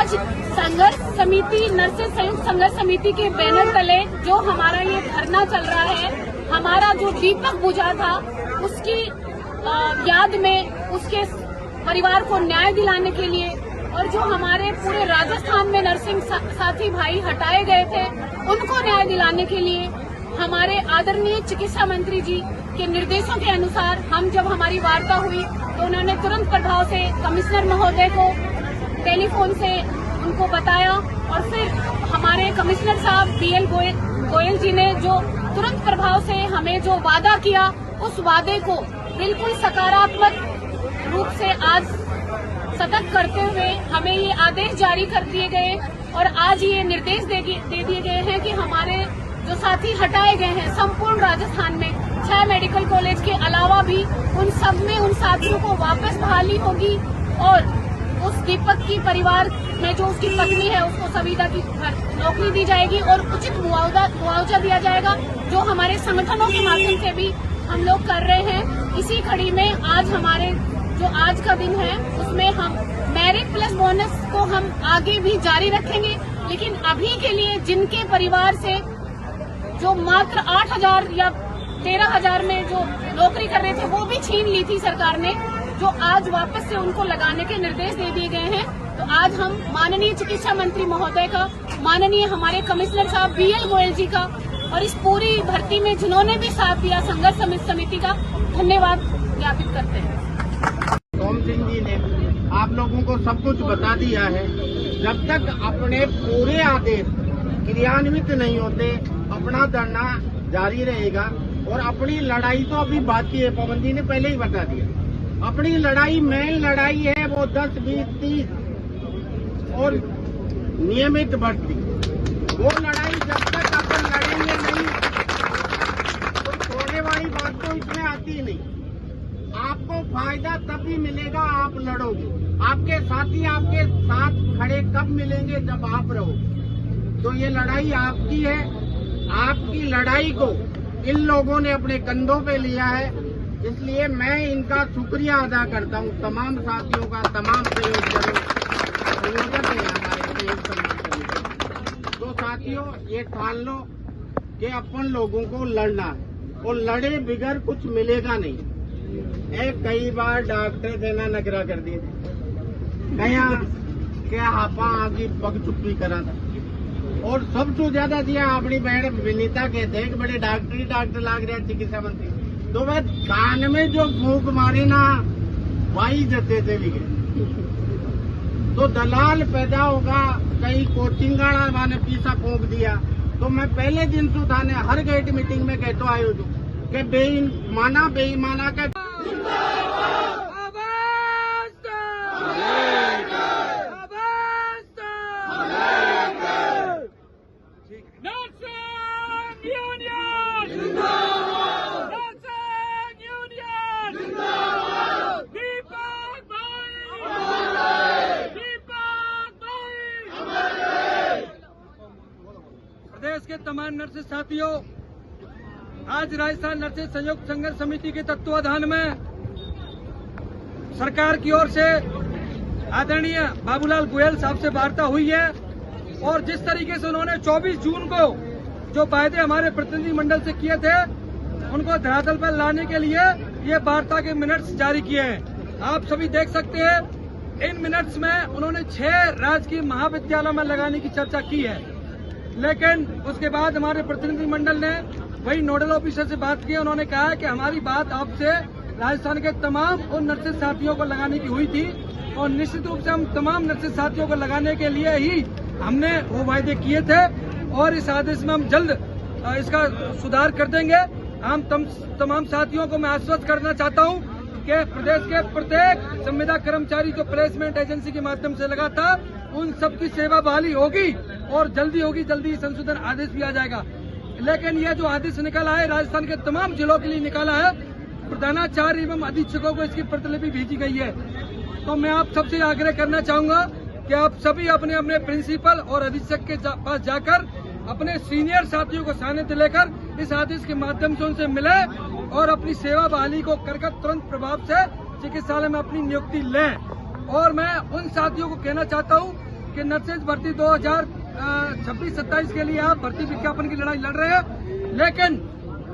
आज संघर्ष समिति, नर्सेज संयुक्त संघर्ष समिति के बैनर तले जो हमारा ये धरना चल रहा है, हमारा जो दीपक बुझा था उसकी याद में, उसके परिवार को न्याय दिलाने के लिए, और जो हमारे पूरे राजस्थान में नर्सिंग साथी भाई हटाए गए थे उनको न्याय दिलाने के लिए हमारे आदरणीय चिकित्सा मंत्री जी के निर्देशों के अनुसार हम जब हमारी वार्ता हुई तो उन्होंने तुरंत प्रभाव से कमिश्नर महोदय को टेलीफोन से उनको बताया, और फिर हमारे कमिश्नर साहब BL गोयल जी ने जो तुरंत प्रभाव से हमें जो वादा किया, उस वादे को बिल्कुल सकारात्मक रूप से आज सतत करते हुए हमें ये आदेश जारी कर दिए गए और आज ये निर्देश दे दिए गए हैं कि हमारे जो साथी हटाए गए हैं संपूर्ण राजस्थान में 6 मेडिकल कॉलेज के अलावा भी उन सब में उन साथियों को वापस बहाली होगी, और उस दीपक की परिवार में जो उसकी पत्नी है उसको संविदा की नौकरी दी जाएगी और उचित मुआवजा दिया जाएगा, जो हमारे संगठनों के माध्यम से भी हम लोग कर रहे हैं। इसी कड़ी में आज हमारे जो आज का दिन है उसमें हम मेरिट प्लस बोनस को हम आगे भी जारी रखेंगे, लेकिन अभी के लिए जिनके परिवार से जो मात्र 8,000 या 13,000 में जो नौकरी कर रहे थे वो भी छीन ली थी सरकार ने, जो आज वापस से उनको लगाने के निर्देश दे दिए गए हैं। तो आज हम माननीय चिकित्सा मंत्री महोदय का, माननीय हमारे कमिश्नर साहब BL गोयल जी का और इस पूरी भर्ती में जिन्होंने भी साथ दिया संघर्ष समिति का धन्यवाद ज्ञापित करते हैं। सोम सिंह जी ने आप लोगों को सब कुछ बता दिया है। जब तक अपने पूरे आदेश क्रियान्वित नहीं होते अपना धरना जारी रहेगा, और अपनी लड़ाई तो अभी बाकी है, पवन जी ने पहले ही बता दिया। अपनी लड़ाई मेन लड़ाई है वो 10, 20, 30 और नियमित भर्ती। वो लड़ाई जब तक अपन लड़ेंगे नहीं तो छोड़ने वाली बात तो इसमें आती ही नहीं। आपको फायदा तभी मिलेगा आप लड़ोगे, आपके साथी आपके साथ खड़े कब मिलेंगे जब आप रहोगे। तो ये लड़ाई आपकी है, आपकी लड़ाई को इन लोगों ने अपने कंधों पे लिया है, इसलिए मैं इनका शुक्रिया अदा करता हूँ, तमाम साथियों का, तमाम संयोजक है हमारे संयुक्त समिति। तो साथियों ये ठान लो कि अपन लोगों को लड़ना है, और लड़े बिगर कुछ मिलेगा नहीं। कई बार डॉक्टर देना नगरा कर दिए, कया क्या आपा आगे पग चुप्पी करा था, और सबसे ज्यादा दिया अपनी बहन विनीता कहते हैं कि बड़े डॉक्टर लाग रहे चिकित्सा मंत्री, तो वह कान में जो फूंक मारी ना वाई जते थे भी गए। तो दलाल पैदा होगा, कई कोचिंग माने पीसा फूंक दिया। तो मैं पहले दिन से थाने हर गेट मीटिंग में कहते आयो जो कि बेईमाना का प्रदेश के तमाम नर्सेज साथियों, आज राजस्थान नर्सेज संयुक्त संघर्ष समिति के तत्वाधान में सरकार की ओर से आदरणीय बाबूलाल गोयल साहब से वार्ता हुई है, और जिस तरीके से उन्होंने 24 जून को जो वायदे हमारे प्रतिनिधि मंडल से किए थे उनको धरातल पर लाने के लिए ये वार्ता के मिनट्स जारी किए हैं। आप सभी देख सकते हैं इन मिनट्स में उन्होंने 6 राजकीय महाविद्यालयों में लगाने की चर्चा की है, लेकिन उसके बाद हमारे प्रतिनिधि मंडल ने वही नोडल ऑफिसर से बात की। उन्होंने कहा कि हमारी बात आपसे राजस्थान के तमाम उन नर्सेज साथियों को लगाने की हुई थी, और निश्चित रूप से हम तमाम नर्सेज साथियों को लगाने के लिए ही हमने वो वायदे किए थे, और इस आदेश में हम जल्द इसका सुधार कर देंगे। हम तमाम साथियों को मैं आश्वस्त करना चाहता हूं कि प्रदेश के प्रत्येक संविदा कर्मचारी जो प्लेसमेंट एजेंसी के माध्यम से लगा था उन सबकी सेवा बहाली होगी, और जल्दी होगी, जल्दी संशोधन आदेश भी आ जाएगा। लेकिन यह जो आदेश निकाला है राजस्थान के तमाम जिलों के लिए निकाला है, प्रधानाचार्य एवं अधीक्षकों को इसकी प्रतिलिपि भेजी गई है। तो मैं आप सबसे आग्रह करना चाहूंगा कि आप सभी अपने अपने प्रिंसिपल और अधीक्षक के पास जाकर अपने सीनियर साथियों को सानिध्य लेकर इस आदेश के माध्यम से उनसे मिले और अपनी सेवा बहाली को कर तुरंत प्रभाव से चिकित्सालय में अपनी नियुक्ति लें। और मैं उन साथियों को कहना चाहता हूं कि नर्सेज भर्ती 2026-27 के लिए आप भर्ती विज्ञापन की लड़ाई लड़ रहे हैं, लेकिन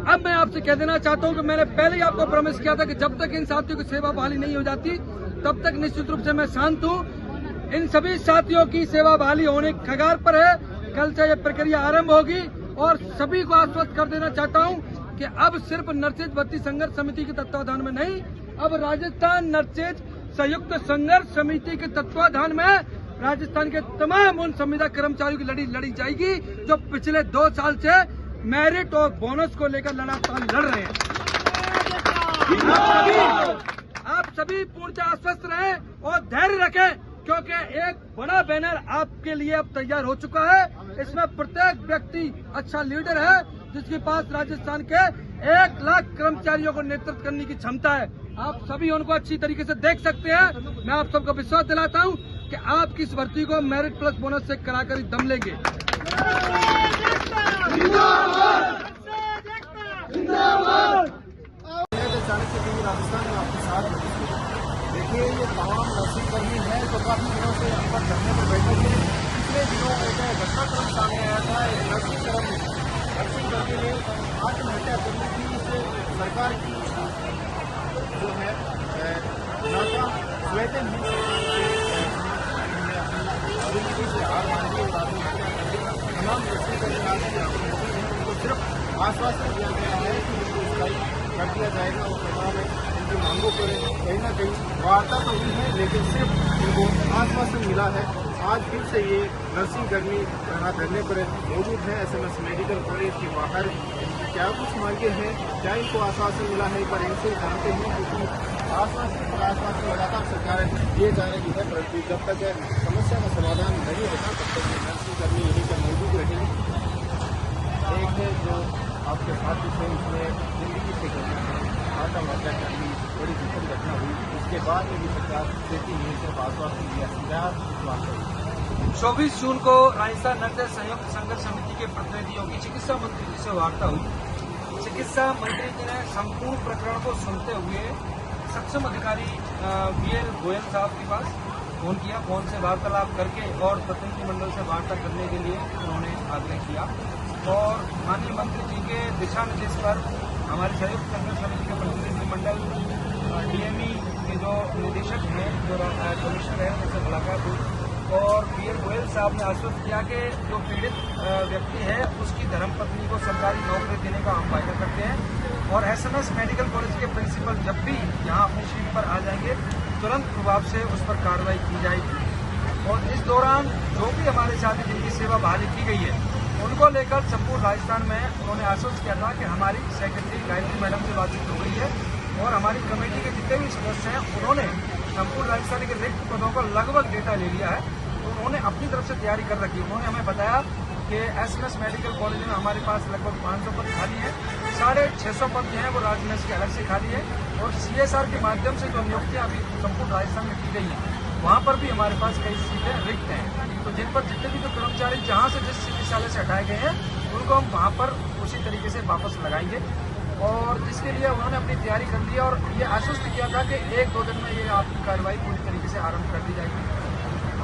अब मैं आपसे कह देना चाहता हूं कि मैंने पहले ही आपको प्रॉमिस किया था कि जब तक इन साथियों की सेवा बहाली नहीं हो जाती तब तक निश्चित रूप से मैं शांत हूं। इन सभी साथियों की सेवा बहाली होने की कगार पर है। कल से यह प्रक्रिया आरंभ होगी और सभी को आश्वस्त कर देना चाहता हूं कि अब सिर्फ नर्सेज भर्ती संघर्ष समिति के तत्वाधान में नहीं, अब राजस्थान नर्सेज संयुक्त संघर्ष समिति के तत्वाधान में राजस्थान के तमाम उन संविदा कर्मचारियों की लड़ी लड़ी जाएगी जो पिछले 2 साल से मेरिट और बोनस को लेकर लगातार लड़ रहे हैं। आप सभी पूर्णतः आश्वस्त रहें और धैर्य रखें, क्योंकि एक बड़ा बैनर आपके लिए अब तैयार हो चुका है। इसमें प्रत्येक व्यक्ति अच्छा लीडर है जिसके पास राजस्थान के 1 लाख कर्मचारियों को नेतृत्व करने की क्षमता है। आप सभी उनको अच्छी तरीके से देख सकते हैं। मैं आप सबको विश्वास दिलाता हूं कि आपकी इस भर्ती को मेरिट प्लस बोनस से कराकर ही दम लेंगे। राजस्थान में आपके साथ देखिए, ये तमाम नर्सिंग कर्मी है जो काफी दिनों से यहाँ पर धरने पर बैठे थे। पिछले दिनों एक घटनाक्रम सामने आया था। एक नर्सिंग कर्मी ने आत्महत्या करनी थी। इससे सरकार की जो है नाका स्वेटन जिंदगी से हार मान ली और आत्महत्या कर दी। तमाम नर्सिंग कर्मी उनको सिर्फ आश्वासन दिया गया है कि उनको स्थायी कर दिया जाएगा और सरकार इनकी मांगों पर कहीं ना कहीं वार्ता तो हुई है, लेकिन सिर्फ इनको आश्वासन मिला है। आज फिर से ये नर्सिंग कर्मी यहाँ धरने पर मौजूद है। SMS मेडिकल कॉलेज के बाहर क्या कुछ मांगे हैं, क्या इनको आश्वासन मिला है, एक बार इनसे जानते हैं, क्योंकि आश्वासन लगातार सरकार दिए जा रही है, परंतु जब तक समस्या का समाधान नहीं होता तब तक नर्सिंग कर्मी यहीं पर मौजूद रहेंगे। एक है जो आपके साथ थे, उसमें जिंदगी से घटना है, आत्महत्या करनी, बड़ी दुखद घटना हुई। उसके बाद में भी सरकार देती नहीं, सिर्फ आश्वासन दिया। 24 जून को राजस्थान नर्सेज संयुक्त संघर्ष समिति के प्रतिनिधियों की चिकित्सा मंत्री जी से वार्ता हुई। चिकित्सा मंत्री जी ने संपूर्ण प्रकरण को सुनते हुए सक्षम अधिकारी VL गोयल साहब के पास फोन किया। फोन से वार्तालाप करके और प्रतिनिधिमंडल से वार्ता करने के लिए उन्होंने आग्रह किया और माननीय मंत्री जी के दिशा निर्देश पर हमारे संयुक्त संघर्ष समिति के प्रतिनिधिमंडल DME के जो निदेशक हैं, जो कमिश्नर है, उनसे मुलाकात हुई और VL गोयल साहब ने आश्वस्त किया कि जो पीड़ित व्यक्ति है उसकी धर्मपत्नी को सरकारी नौकरी देने का हम वायदा करते हैं और SMS मेडिकल कॉलेज के प्रिंसिपल जब भी यहाँ अपनी सीट पर आ जाएंगे तुरंत प्रभाव से उस पर कार्रवाई की जाएगी। और इस दौरान जो भी हमारे साथी जिनकी सेवा बहाली की गई है उनको लेकर संपूर्ण राजस्थान में उन्होंने आश्वस्त किया था कि हमारी सेक्रेटरी गायत्री मैडम से बातचीत हो गई है और हमारी कमेटी के जितने भी सदस्य हैं उन्होंने संपूर्ण राजस्थान के रिक्त पदों का लगभग डेटा ले लिया है। तो उन्होंने अपनी तरफ से तैयारी कर रखी है। उन्होंने हमें बताया कि SMS मेडिकल कॉलेज में हमारे पास लगभग 500 पद खाली है, 650 पद जो हैं वो राजमेश के अलग से खाली है और CSR के माध्यम से जो नियुक्तियाँ अभी संपूर्ण राजस्थान में की गई हैं वहाँ पर भी हमारे पास कई सीटें रिक्त हैं। तो जिन पर जितने भी जो कर्मचारी जहाँ से जिस चिकित्सालय से हटाए गए हैं उनको हम वहाँ पर उसी तरीके से वापस लगाएंगे और जिसके लिए उन्होंने अपनी तैयारी कर ली और ये आश्वस्त किया था कि 1-2 दिन में ये आपकी कार्रवाई पूरी तरीके से आरंभ कर दी जाएगी।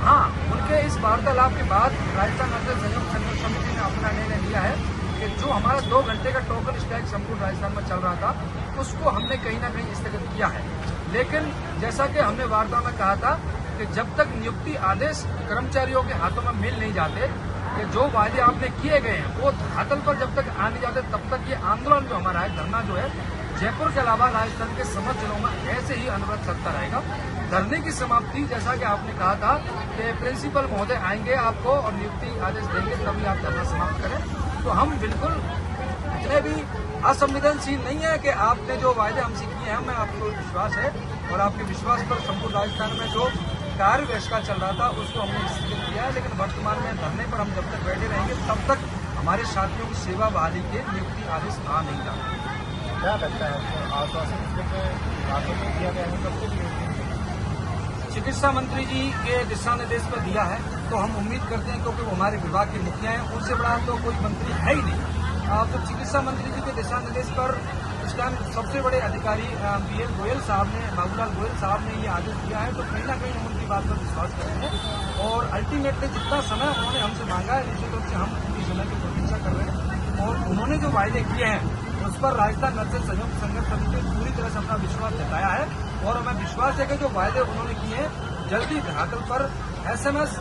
हाँ, उनके इस वार्तालाप के बाद राजस्थान नर्सेज संयुक्त संघर्ष समिति ने अपना निर्णय लिया है कि जो हमारा 2 घंटे का टोकन स्ट्राइक संपूर्ण राजस्थान में चल रहा था उसको हमने कहीं ना कहीं स्थगित किया है। लेकिन जैसा कि हमने वार्ता में कहा था कि जब तक नियुक्ति आदेश कर्मचारियों के हाथों में मिल नहीं जाते, कि जो वायदे आपने किए गए हैं वो धरातल पर जब तक आ नहीं जाते तब तक ये आंदोलन जो हमारा है, धरना जो है जयपुर के अलावा राजस्थान के समस्त जिलों में ऐसे ही अनवरत चलता रहेगा। धरने की समाप्ति जैसा कि आपने कहा था कि प्रिंसिपल महोदय आएंगे आपको और नियुक्ति आदेश देंगे तभी आप धरना समाप्त करें, तो हम बिल्कुल इतने भी असंवेदनशील नहीं है कि आपने जो वायदे हमसे किए हैं, हमें आपको विश्वास है और आपके विश्वास पर संपूर्ण राजस्थान में जो कार्य व्यवस्था चल रहा था उसको हमने स्थगित किया है। लेकिन वर्तमान में धरने पर हम जब तक बैठे रहेंगे तब तक हमारे साथियों की सेवा बहाली के नियुक्ति आदेश आ नहीं जाते। क्या लगता है आश्वासन दिया गया है कब से? चिकित्सा मंत्री जी के दिशा निर्देश पर दिया है तो हम उम्मीद करते हैं क्योंकि वो हमारे विभाग के मुखिया हैं, उनसे बड़ा तो कोई मंत्री है ही नहीं। तो चिकित्सा मंत्री जी के दिशा निर्देश पर इस टाइम सबसे बड़े अधिकारी VL गोयल साहब ने, बाबूलाल गोयल साहब ने ये आदेश दिया है, तो कहीं ना कहीं हम उनकी बात पर विश्वास करेंगे और अल्टीमेटली जितना समय उन्होंने हमसे मांगा है, निश्चित रूप से हम उनकी समय की प्रतीक्षा कर रहे हैं और उन्होंने जो वायदे किए हैं उस पर राजस्थान नक्सल सहयोग संघर्ष समिति ने पूरी तरह से अपना विश्वास जताया है और हमें विश्वास है कि जो वायदे उन्होंने किए हैं जल्दी धरातल पर एसएमएस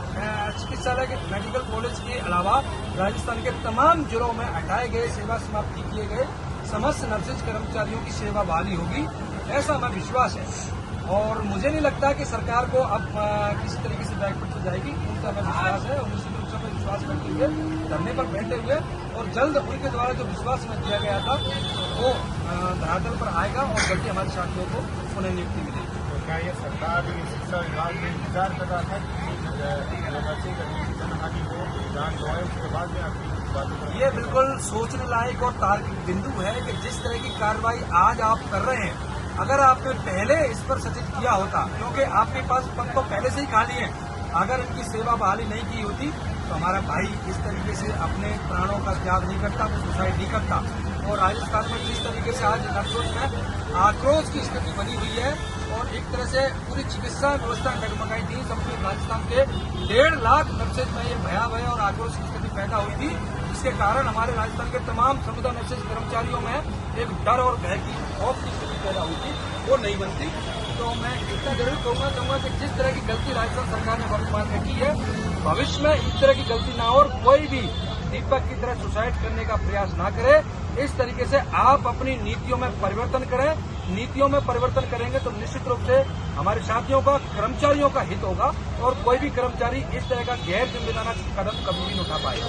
चिकित्सालय के मेडिकल कॉलेज के अलावा राजस्थान के तमाम जिलों में हटाए गए, सेवा समाप्ति किए गए समस्त नर्सेज कर्मचारियों की सेवा बहाली होगी, ऐसा हमें विश्वास है। और मुझे नहीं लगता कि सरकार को अब किसी तरीके से बैकफुट हो जाएगी, उनका हमें विश्वास है और निश्चित रूप से हमें विश्वास करते हुए धरने पर बैठे हुए और जल्द उनके द्वारा जो विश्वास में दिया गया था वो धरातल पर आएगा और जल्दी हमारे साथियों को पुनः नियुक्ति मिलेगी। तो क्या ये सरकार शिक्षा विभाग में इंतजार कर रहा था कि जनहानि को जान गवाए उसके बाद में आपकी बातों पर ये बिल्कुल सोचने लायक और तार्किक बिंदु है कि जिस तरह की कार्रवाई आज आप कर रहे हैं, अगर आपने पहले इस पर सचेत किया होता, क्योंकि आपके पास पद तो पहले से ही खाली है, अगर इनकी सेवा बहाली नहीं की होती तो हमारा भाई इस तरीके से अपने प्राणों का त्याग नहीं करता, वो सुसाइड नहीं करता। और राजस्थान में जिस तरीके से आज नक्सलियों में आक्रोश की स्थिति बनी हुई है और एक तरह से पूरी चिकित्सा व्यवस्था डगमगाई थी, सबके राजस्थान के 1.5 लाख नर्सेज में ये भयावह और आक्रोश की स्थिति पैदा हुई थी, जिसके कारण हमारे राजस्थान के तमाम समुदाय नर्सेज कर्मचारियों में एक डर और भय की खौफ की स्थिति पैदा हुई थी, वो नहीं बनती। तो मैं इतना जरूर कहूंगा कि जिस तरह की गलती राजस्थान सरकार ने वर्तमान में की है, भविष्य में इस तरह की गलती ना हो और कोई भी दीपक की तरह सुसाइड करने का प्रयास ना करे। इस तरीके से आप अपनी नीतियों में परिवर्तन करें, नीतियों में परिवर्तन करेंगे तो निश्चित रूप से हमारे साथियों का, कर्मचारियों का हित होगा और कोई भी कर्मचारी इस तरह का गैर जिम्मेदाराना कदम कभी भी नहीं उठा पाएगा।